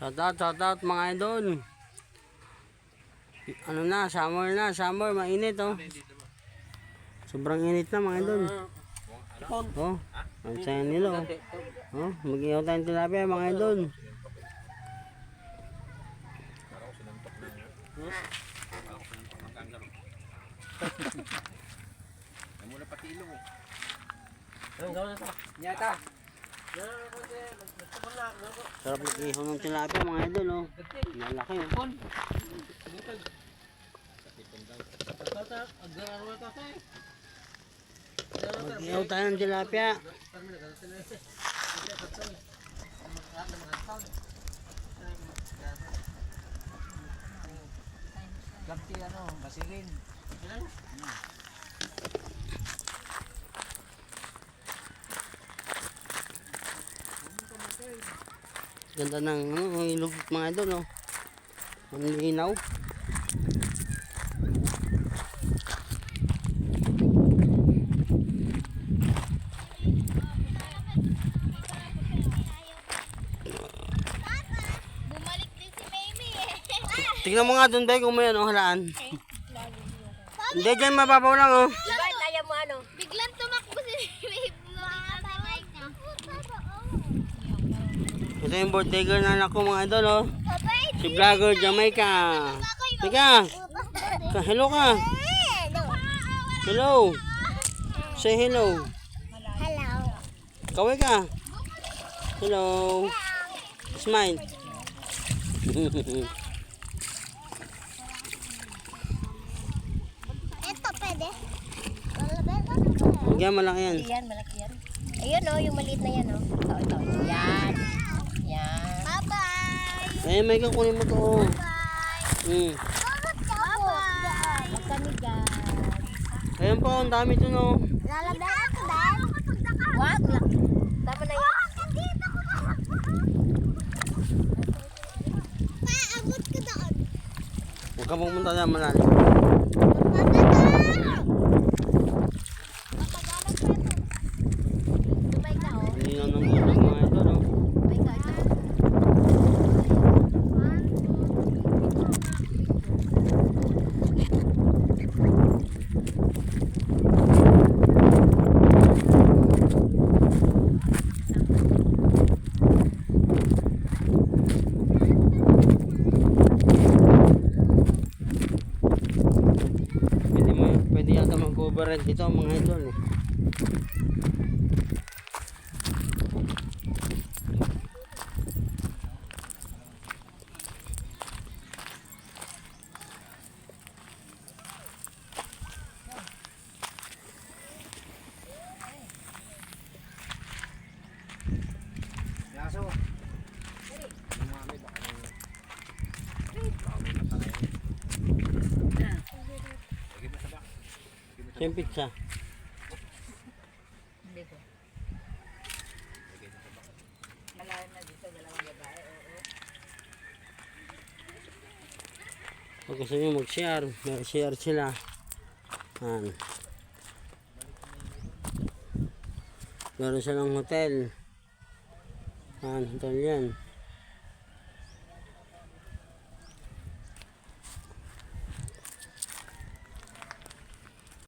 Shout out mga idol. Ano na, summer, mainit oh. Sobrang init na mga idol. Oh, ang saya nila oh. Oh, mag-ihaw tayong tilapia mga idol. Mula pati ilong eh. Anong gawin na ito? Nyata. Sarap mag-ihaw ng tilapia mga idol oh. Malaki oh. Mag-ihaw tayo ng tilapia. Gamti ano, basilin. Ganda ng ilog mga idol oh. Ang linaw. Bumalik din si Mimi eh. Tignan mo nga doon ba kung may ano halaan. Hindi dyan mababaw lang oh. Diba, kaya mo ano? Biglang tumakbo si Mimi. Ito yung birthday girl na anak ko mga idol oh. Si Vlogger Jamaica. Teka. Hello ka. Hello. Say hello. Hello. Kaway ka. Hello. Smile. Ito pwede. Yan malaki yan. Yan, malaki yan. Ayun oh, yung maliit na yan oh. Ito. Yan. Yan. Bye-bye. Ay, may kukunin mo to oh. Bye-bye. Bye-bye. Huwag kami dyan. Ayan po, ang dami to no. Lalagyan ako dahil. Wag lang. Tama na yun. Paabot ko doon. Huwag ka pumunta dyan malalim. Tumay ka oh. Hindi na ng ulo mga idol oh. Tumay ka ito. Pwede yata mag-override dito mga idol eh. Yaso. Siyang pizza. Hindi ko. Malayo na dito, dalawang babae. Oo. Pag gusto nyo mag-share, mag-share sila. Yan. Meron silang hotel. Yan, hotel yan.